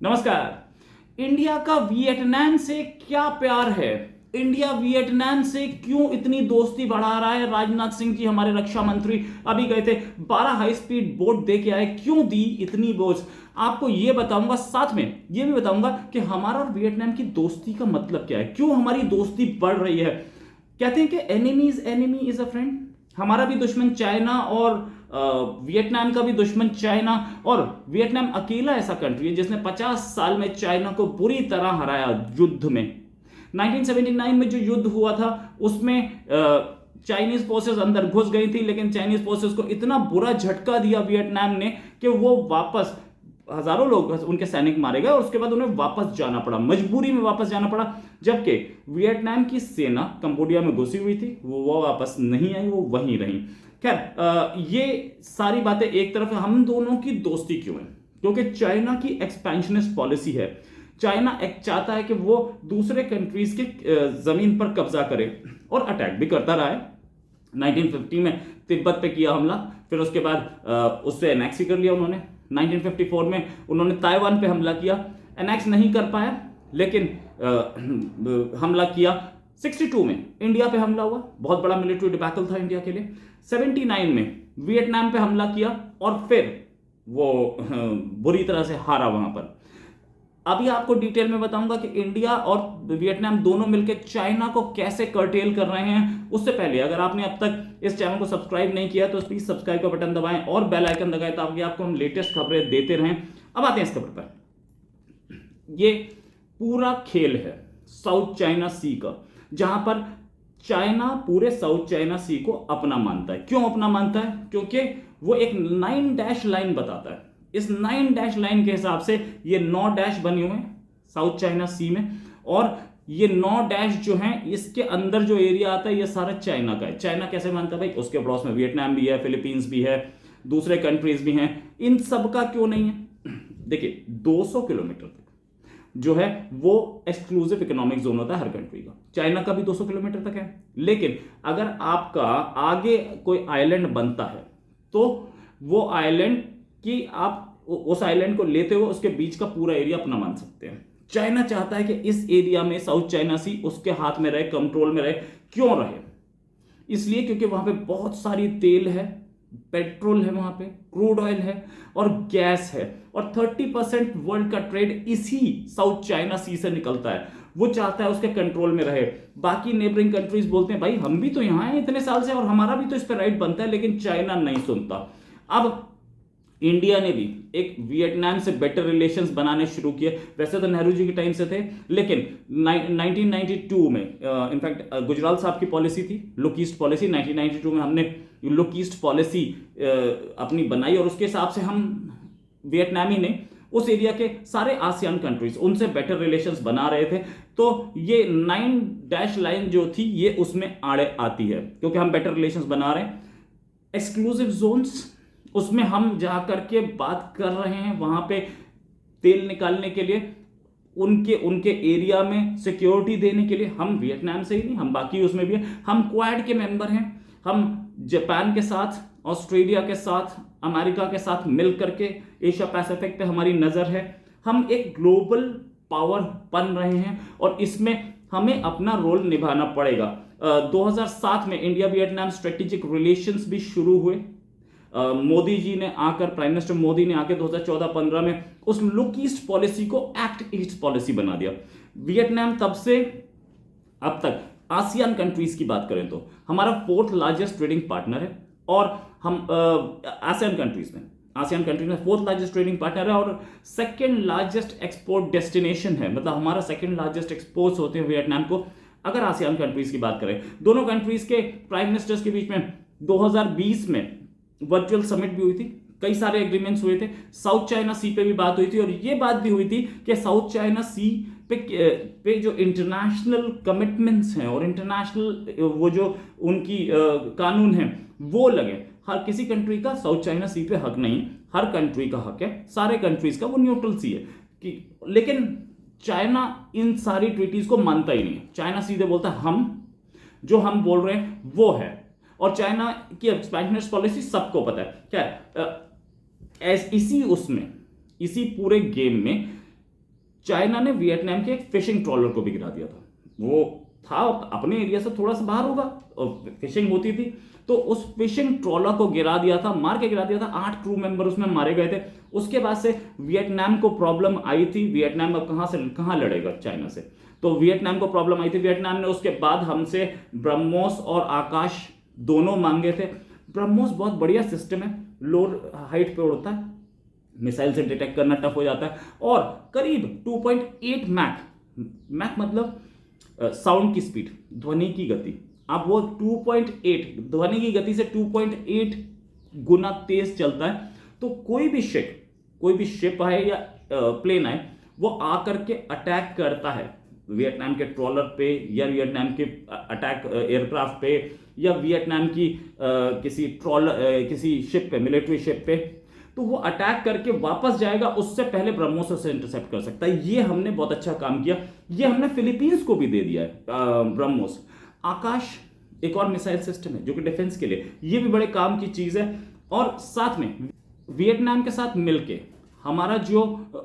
नमस्कार। इंडिया का वियतनाम से क्या प्यार है? इंडिया वियतनाम से क्यों इतनी दोस्ती बढ़ा रहा है? राजनाथ सिंह जी हमारे रक्षा मंत्री अभी गए थे, 12 हाई स्पीड बोट दे के आए। क्यों दी इतनी बोझ? आपको यह बताऊंगा, साथ में यह भी बताऊंगा कि हमारा और वियतनाम की दोस्ती का मतलब क्या है, क्यों हमारी दोस्ती बढ़ रही है। कहते हैं कि एनिमी इज अ फ्रेंड। हमारा भी दुश्मन चाइना और वियतनाम का भी दुश्मन चाइना। और वियतनाम अकेला ऐसा कंट्री है जिसने 50 साल में चाइना को बुरी तरह हराया युद्ध में। 1979 में जो युद्ध हुआ था उसमें चाइनीज फोर्सेस अंदर घुस गई थी, लेकिन चाइनीज फोर्सेस को इतना बुरा झटका दिया वियतनाम ने कि वो वापस, हजारों लोग उनके सैनिक मारे गए और उसके बाद उन्हें वापस जाना पड़ा, मजबूरी में वापस जाना पड़ा। जबकि वियतनाम की सेना कंबोडिया में घुसी हुई थी, वो वापस नहीं आई, वो वहीं रही। खैर, ये सारी बातें एक तरफ है। हम दोनों की दोस्ती क्यों है? क्योंकि चाइना की एक्सपेंशनिस्ट पॉलिसी है। चाइना एक चाहता है कि वो दूसरे कंट्रीज के जमीन पर कब्जा करे और अटैक भी करता रहा है। 1950 में तिब्बत पे किया हमला, फिर उसके बाद उससे एनेक्स कर लिया उन्होंने। 1954 में उन्होंने ताइवान पे हमला किया, एनेक्स नहीं कर पाया, लेकिन हमला किया। 62 में इंडिया पे हमला हुआ, बहुत बड़ा मिलिट्री डिबैकल था इंडिया के लिए। 79 में वियतनाम पे हमला किया और फिर वो बुरी तरह से हारा वहां पर। अभी आपको डिटेल में बताऊंगा कि इंडिया और वियतनाम दोनों मिलकर चाइना को कैसे कर्टेल कर रहे हैं। उससे पहले अगर आपने अब तक इस चैनल को सब्सक्राइब नहीं किया तो प्लीज सब्सक्राइब का बटन दबाएं और बेल आइकन दबाएं ताकि आपको हम लेटेस्ट खबरें देते रहें। अब आते हैं इस खबर पर। ये पूरा खेल है साउथ चाइना सी का, जहां पर चाइना पूरे साउथ चाइना सी को अपना मानता है। क्यों अपना मानता है? क्योंकि वो एक 9 डैश लाइन बताता है। इस 9 डैश लाइन के हिसाब से ये 9 डैश बने हुए हैं साउथ चाइना सी में, और ये 9 डैश जो हैं इसके अंदर जो एरिया आता है ये सारा चाइना का है। चाइना कैसे मानता है भाई? उसके पड़ोस में वियतनाम भी है, फिलीपींस भी है, दूसरे कंट्रीज भी हैं। इन सब का क्यों नहीं है? देखिए, 200 किलोमीटर तक जो है वो एक्सक्लूसिव इकोनॉमिक जोन होता है हर कंट्री का। चाइना का भी 200 किलोमीटर तक है, लेकिन अगर आपका आगे कोई आइलैंड बनता है तो वो आइलैंड की आप उस आइलैंड को लेते हुए उसके बीच का पूरा एरिया अपना मान सकते हैं। चाइना चाहता है कि इस एरिया में साउथ चाइना सी उसके हाथ में रहे, कंट्रोल में रहे। क्यों रहे? इसलिए क्योंकि वहां पे बहुत सारी तेल है, पेट्रोल है, वहां पे क्रूड ऑयल है और गैस है, और 30% वर्ल्ड का ट्रेड इसी साउथ चाइना सी से निकलता है। वो चाहता है उसके कंट्रोल में रहे। बाकी नेबरिंग कंट्रीज बोलते हैं भाई हम भी तो यहां हैं इतने साल से और हमारा भी तो इस पर राइट बनता है, लेकिन चाइना नहीं सुनता। अब इंडिया ने भी एक वियतनाम से बेटर रिलेशंस बनाने शुरू किए। वैसे तो नेहरू जी के टाइम से थे, लेकिन 1992 में इनफैक्ट गुजराल साहब की पॉलिसी थी लुक ईस्ट पॉलिसी। 1992 में हमने लुक ईस्ट पॉलिसी अपनी बनाई और उसके हिसाब से हम वियतनामी ने उस एरिया के सारे आसियान कंट्रीज उनसे बेटर रिलेशंस बना रहे थे। तो ये 9 डैश लाइन जो थी ये उसमें आड़े आती है, क्योंकि हम बेटर रिलेशंस बना रहे हैं। एक्सक्लूसिव जोन्स, उसमें हम जाकर के बात कर रहे हैं वहां पे तेल निकालने के लिए, उनके उनके एरिया में सिक्योरिटी देने के लिए। हम वियतनाम से ही नहीं, हम बाकी उसमें भी हैं। हम क्वाड के मेंबर हैं। हम जापान के साथ, ऑस्ट्रेलिया के साथ, अमेरिका के साथ मिल करके एशिया पैसिफिक पे हमारी नजर है। हम एक ग्लोबल पावर बन रहे हैं और इसमें हमें अपना रोल निभाना पड़ेगा। 2007 में इंडिया वियतनाम स्ट्रेटेजिक रिलेशंस भी शुरू हुए। मोदी जी ने आकर, प्राइम मिनिस्टर मोदी ने आकर 2014-15 में उस लुक ईस्ट पॉलिसी को एक्ट ईस्ट पॉलिसी बना दिया। वियतनाम तब से अब तक आसियान कंट्रीज की बात करें तो हमारा 4th लार्जेस्ट ट्रेडिंग पार्टनर है, और हम आसियान कंट्रीज में 4th लार्जेस्ट ट्रेडिंग पार्टनर है और 2nd लार्जेस्ट एक्सपोर्ट डेस्टिनेशन है। मतलब हमारा 2nd लार्जेस्ट एक्सपोर्ट्स होते हैं वियतनाम को, अगर आसियान कंट्रीज की बात करें। दोनों कंट्रीज के प्राइम मिनिस्टर्स के बीच में 2020 में वर्चुअल समिट भी हुई थी, कई सारे एग्रीमेंट्स हुए थे। साउथ चाइना सी पे भी बात हुई थी, और ये बात भी हुई थी कि साउथ चाइना सी पे जो इंटरनेशनल कमिटमेंट्स हैं और इंटरनेशनल वो जो उनकी कानून हैं वो लगे। हर किसी कंट्री का साउथ चाइना सी पे हक नहीं, हर कंट्री का हक है, सारे कंट्रीज का, वो न्यूट्रल सी है कि। लेकिन चाइना इन सारी ट्रीटीज को मानता ही नहीं। चाइना सीधे बोलता है हम जो हम बोल रहे हैं वो है, और चाइना की एक्सपेंशनिस्ट पॉलिसी सबको पता है क्या है। इसी पूरे गेम में चाइना ने वियतनाम के एक फिशिंग ट्रॉलर को भी गिरा दिया था। वो था अपने एरिया से थोड़ा सा बाहर होगा और फिशिंग होती थी, तो उस फिशिंग ट्रॉलर को गिरा दिया था, मार के गिरा दिया था। 8 क्रू मेंबर उसमें मारे गए थे। उसके बाद से वियतनाम को प्रॉब्लम आई थी। वियतनाम अब कहां लड़ेगा चाइना से, तो वियतनाम को प्रॉब्लम आई थी। वियतनाम ने उसके बाद हमसे ब्रह्मोस और आकाश दोनों मांगे थे। ब्रह्मोस बहुत बढ़िया सिस्टम है, लो हाइट पे उड़ता है, मिसाइल से डिटेक्ट करना टफ हो जाता है, और करीब 2.8 मैक मतलब साउंड की स्पीड, ध्वनि की गति। अब वो 2.8 ध्वनि की गति से 2.8 गुना तेज चलता है। तो कोई भी शिप आए या प्लेन आए, वो आकर के अटैक करता है वियतनाम के ट्रॉलर पे, या वियतनाम के अटैक एयरक्राफ्ट पे, या वियतनाम की किसी शिप पे, मिलिट्री शिप पे, तो वो अटैक करके वापस जाएगा। उससे पहले ब्रह्मोस से इंटरसेप्ट कर सकता है। ये हमने बहुत अच्छा काम किया। ये हमने फिलीपींस को भी दे दिया है ब्रह्मोस। आकाश एक और मिसाइल सिस्टम है जो कि डिफेंस के लिए, ये भी बड़े काम की चीज है। और साथ में वियतनाम के साथ मिलके हमारा जो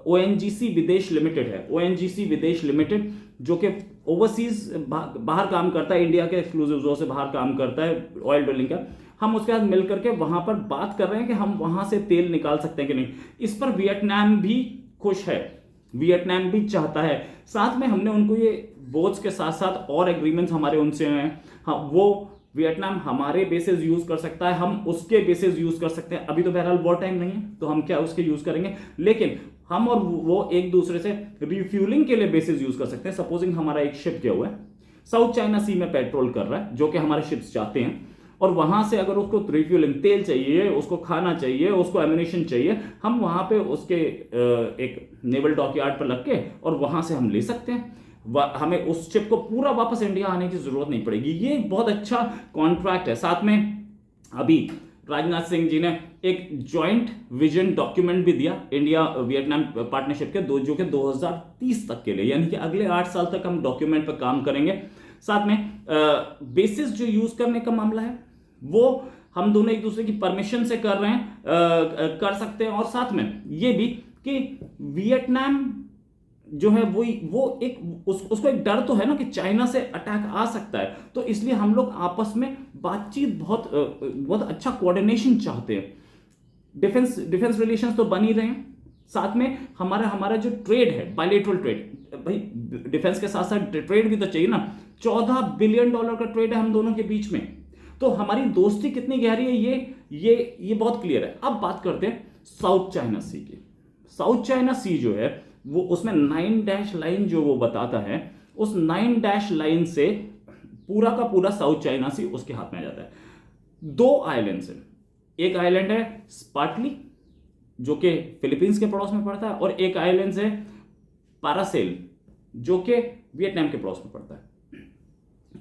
ONGC विदेश लिमिटेड है, ONGC विदेश लिमिटेड, जो कि ओवरसीज बाहर काम करता है, इंडिया के एक्सक्लूसिव जोन से बाहर काम करता है ऑयल ड्रिलिंग का, हम उसके साथ मिलकर के वहां पर बात कर रहे हैं कि हम वहां से तेल निकाल सकते हैं कि नहीं। इस पर वियतनाम भी खुश है, वियतनाम भी चाहता है। साथ में हमने उनको ये बोट्स के साथ साथ और एग्रीमेंट्स हमारे उनसे हैं। हाँ, वो वियतनाम हमारे बेसिस यूज कर सकता है, हम उसके बेसिस यूज कर सकते हैं। अभी तो बहरहाल वॉर टाइम नहीं है, तो हम क्या उसके यूज करेंगे, लेकिन हम और वो एक दूसरे से रिफ्यूलिंग के लिए बेसिस यूज कर सकते हैं। सपोजिंग हमारा एक शिप क्या हुआ है, साउथ चाइना सी में पेट्रोल कर रहा है, जो कि हमारे शिप्स चाहते हैं, और वहां से अगर उसको रिफ्यूलिंग तेल चाहिए, उसको खाना चाहिए, उसको एम्यूनिशन चाहिए, हम वहां पे उसके एक नेवल डॉकयार्ड पर लग के और वहां से हम ले सकते हैं। हमें उस शिप को पूरा वापस इंडिया आने की जरूरत नहीं पड़ेगी। ये एक बहुत अच्छा कॉन्ट्रैक्ट है। साथ में अभी राजनाथ सिंह जी ने एक जॉइंट विजन डॉक्यूमेंट भी दिया इंडिया वियतनाम पार्टनरशिप के, जो कि 2030 तक के लिए, यानी कि अगले 8 साल तक हम डॉक्यूमेंट पर काम करेंगे। साथ में बेसिस जो यूज करने का मामला है, वो हम दोनों एक दूसरे की परमिशन से कर रहे हैं, कर सकते हैं। और साथ में ये भी कि वियतनाम जो है वो एक उसको एक डर तो है ना कि चाइना से अटैक आ सकता है, तो इसलिए हम लोग आपस में बातचीत बहुत अच्छा कोऑर्डिनेशन चाहते हैं। डिफेंस रिलेशंस तो बन ही रहे हैं। साथ में हमारा जो ट्रेड है, बायलेटरल ट्रेड, भाई डिफेंस के साथ साथ ट्रेड भी तो चाहिए ना। $14 बिलियन का ट्रेड है हम दोनों के बीच में, तो हमारी दोस्ती कितनी गहरी है ये बहुत क्लियर है। अब बात करते हैं साउथ चाइना सी की। साउथ चाइना सी जो है वो, उसमें 9 डैश लाइन जो वो बताता है, उस 9 डैश लाइन से पूरा का पूरा साउथ चाइना सी उसके हाथ में आ जाता है। 2 आइलैंड्स हैं, एक आइलैंड है स्पार्टली जो कि फिलीपींस के पड़ोस में पड़ता है, और एक आइलैंड है पारासेल जो कि वियतनाम के पड़ोस में पड़ता है।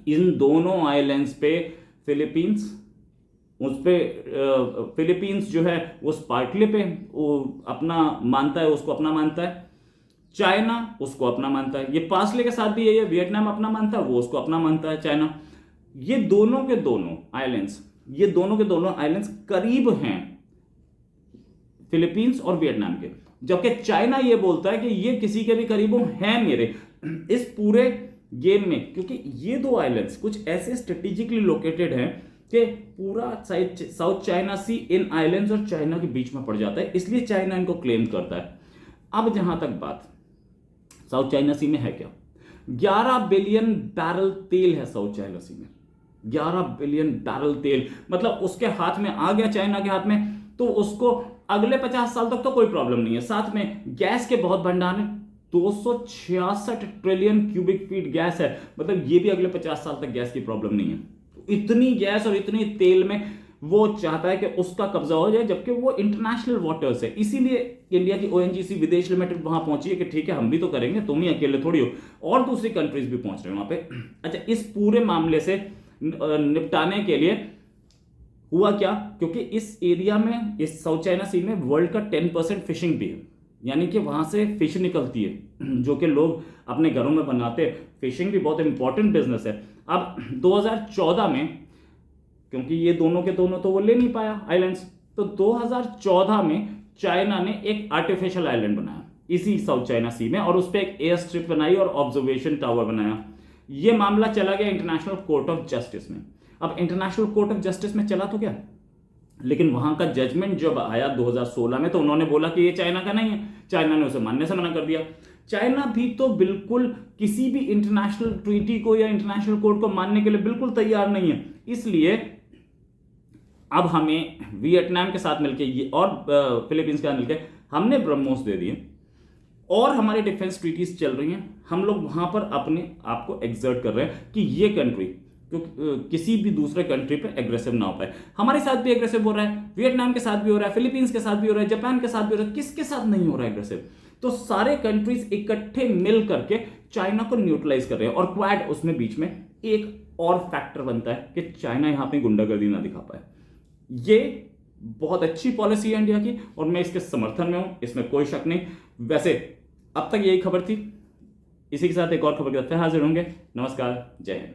इन दोनों आइलैंड्स पे फिलीपींस जो है वो स्पार्टली पे वो अपना मानता है, उसको अपना मानता है। चाइना उसको अपना मानता है। ये पासले के साथ भी है, ये वियतनाम अपना मानता है, वो उसको अपना मानता है चाइना। ये दोनों के दोनों आइलैंड्स करीब हैं फिलीपींस और वियतनाम के, जबकि चाइना ये बोलता है कि ये किसी के भी करीब हैं मेरे इस पूरे गेम में, क्योंकि ये 2 आइलैंड्स कुछ ऐसे स्ट्रेटेजिकली लोकेटेड हैं कि पूरा साउथ चाइना सी इन आइलैंड्स और चाइना के बीच में पड़ जाता है, इसलिए चाइना इनको क्लेम करता है। अब जहां तक बात साउथ चाइना सी में है, क्या 11 बिलियन बैरल तेल है साउथ चाइना सी में। 11 बिलियन बैरल तेल, मतलब उसके हाथ में आ गया, चाइना के हाथ में, तो उसको अगले 50 साल तक तो कोई प्रॉब्लम नहीं है। साथ में गैस के बहुत भंडार हैं, 266 ट्रिलियन क्यूबिक फीट गैस है, मतलब ये भी अगले 50 साल तक गैस की प्रॉब्लम नहीं है। इतनी गैस और इतनी तेल में वो चाहता है कि उसका कब्जा हो जाए, जबकि वो इंटरनेशनल वाटर्स है। इसीलिए इंडिया की ONGC विदेश लिमिटेड वहां पहुंची है कि ठीक है हम भी तो करेंगे, तुम ही अकेले थोड़ी हो, और दूसरी कंट्रीज भी पहुंच रहे हैं वहां पे। अच्छा, इस पूरे मामले से निपटाने के लिए हुआ क्या, क्योंकि इस एरिया में, इस साउथ चाइना सी में वर्ल्ड का 10% फिशिंग भी है, यानी कि वहां से फिश निकलती है जो कि लोग अपने घरों में बनाते हैं। फिशिंग भी बहुत इंपॉर्टेंट बिजनेस है। अब 2014 में, क्योंकि ये दोनों के दोनों तो वो ले नहीं पाया आइलैंड्स, तो 2014 में चाइना ने एक आर्टिफिशियल आइलैंड बनाया। इसी साउथ चाइना सी में, और उस पर एक एयर स्ट्रिप बनाई और ऑब्जर्वेशन टावर बनाया। ये मामला चला गया इंटरनेशनल कोर्ट ऑफ जस्टिस में। अब इंटरनेशनल कोर्ट ऑफ जस्टिस में चला तो क्या, लेकिन वहां का जजमेंट जब आया 2016 में तो उन्होंने बोला कि ये चाइना का नहीं है, चाइना ने उसे मानने से मना कर दिया। चाइना भी तो बिल्कुल किसी भी इंटरनेशनल ट्रीटी को या इंटरनेशनल कोर्ट को मानने के लिए बिल्कुल तैयार नहीं है। इसलिए अब हमें वियतनाम के साथ मिलकर ये और फिलीपींस के साथ मिलकर हमने ब्रह्मोस दे दिए और हमारी डिफेंस ट्रीटीज चल रही हैं। हम लोग वहां पर अपने आप को एक्सर्ट कर रहे हैं कि ये कंट्री किसी भी दूसरे कंट्री पे एग्रेसिव ना हो पाए। हमारे साथ भी एग्रेसिव हो रहा है, वियतनाम के साथ भी हो रहा है, फिलीपींस के साथ भी हो रहा है, जापान के साथ भी हो रहा है, किसके साथ नहीं हो रहा है एग्रेसिव। तो सारे कंट्रीज इकट्ठे मिल करके चाइना को न्यूट्रलाइज कर रहे हैं, और क्वाड उसमें बीच में एक और फैक्टर बनता है कि चाइना यहां पे गुंडागर्दी ना दिखा पाए। ये बहुत अच्छी पॉलिसी है इंडिया की और मैं इसके समर्थन में हूं, इसमें कोई शक नहीं। वैसे अब तक यही खबर थी, इसी के साथ एक और खबर के साथ हाजिर होंगे। नमस्कार, जय हिंद।